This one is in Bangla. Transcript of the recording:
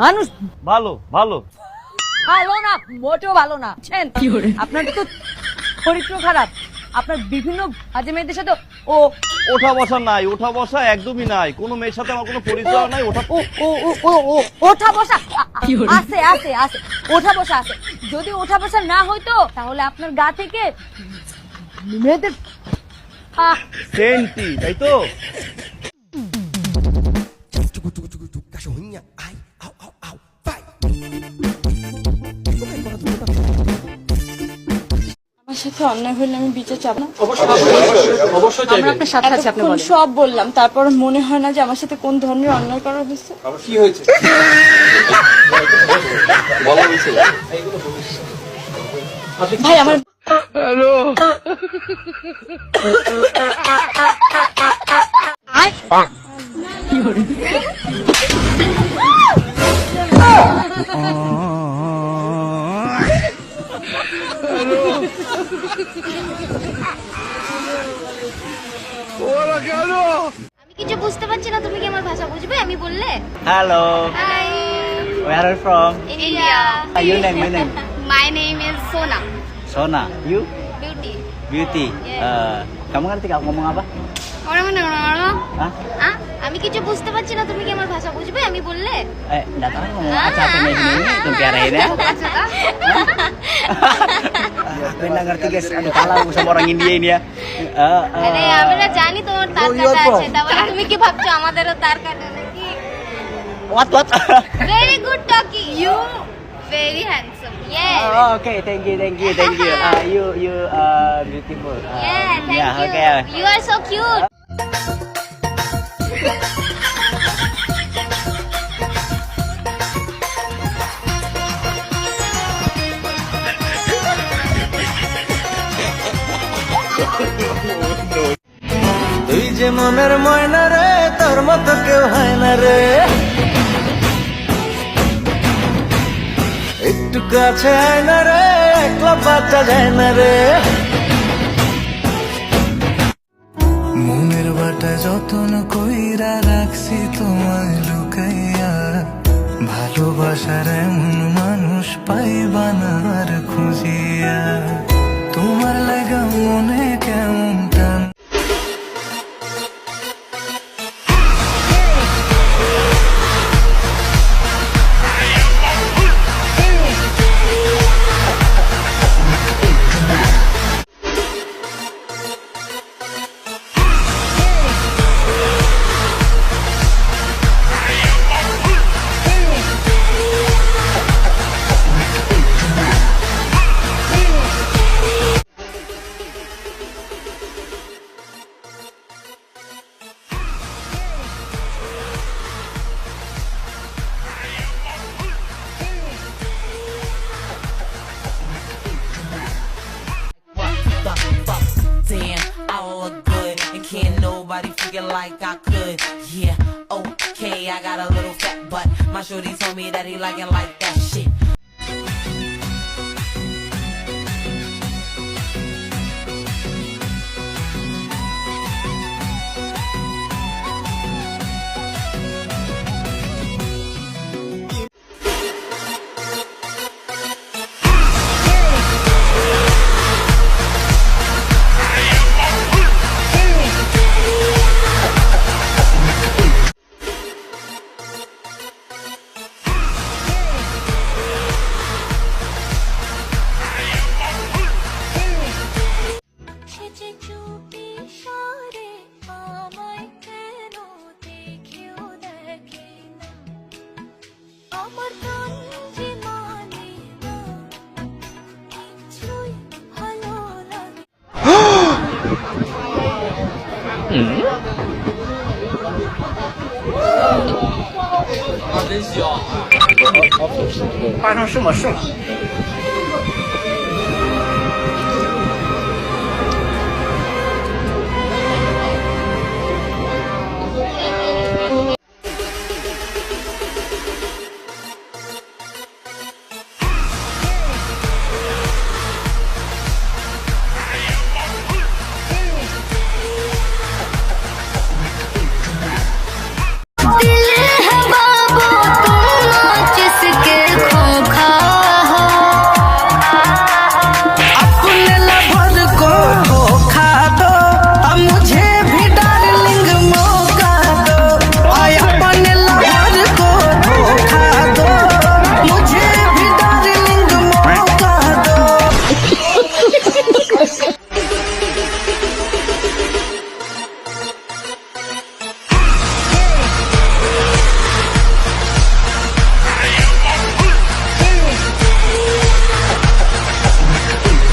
মানুষ ভালো ভালো ভালো না, মোটেও ভালো না। আপনার তো চরিত্র খারাপ। আপনার বিভিন্ন বাজে মেয়েদের সাথে ও ওঠা বসা নাই, ওঠা বসা একদমই নাই। কোনো মেয়ের সাথে আমার কোনো পরিচয় নাই। ওঠা ও ও ও ও ও ওঠা বসা আছে আছে আছে, ওঠা বসা আছে। যদি ওঠা বসা না হইতো তাহলে আপনার গা থেকে মেয়েদের সেন্টি, তাই তো? আমার সাথে অন্যায় হলে আমি বিচার চাপ না। আমরা আপনার সাথে আছি, আপনি বলেন। সব বললাম, তারপর মনে হয় না যে আমার সাথে কোন ধরনের অন্যায় করা হয়েছে। কি হয়েছে বলা হয়েছে? ভাই আমার আমি কিছু বুঝতে পারছি না, তুমি কি আমার ভাষা বুঝবে আমি বললে? Hello, hi, where are you from? India. Your name? My name is Sona Sona. You? Beauty. Beauty. Yeah. Kamu ngerti kamu ngomong apa? Hah? আমি কিছু বুঝতে পারছি না, তুমি কি আমার ভাষা বুঝবে আমি বললে? Nggak tahu ngomong apa ini. Tumpiarain ya. Gue nggak ngerti guys. Aduh kalah aku sama orang India ini ya. আরে আমরা জানি তোমার তার কাটা আছে, তাহলে তুমি কি ভাবছো আমাদেরও তার কাটা নাকি? What? Very good talking, you very handsome. Yes Oh, okay, thank you. You beautiful. Thank Yeah, you, okay. You are so cute. তুই যে মনের ময়না রে, তোর মতো কেউ হয় না রে। একটু কাছে আয় না রে, একলা বাচ্চা যায় না রে। মনের বাটা যতন কইরা রাখছি তোমায় লুকাইয়া, ভালোবাসার এমন মানুষ পাইবা না আর খুঁজিয়া। তোমার লাগা মনে কেমন টান। Can't nobody figure like I could. Yeah, okay, I got a little fat butt. My shorty told me that he like that shit.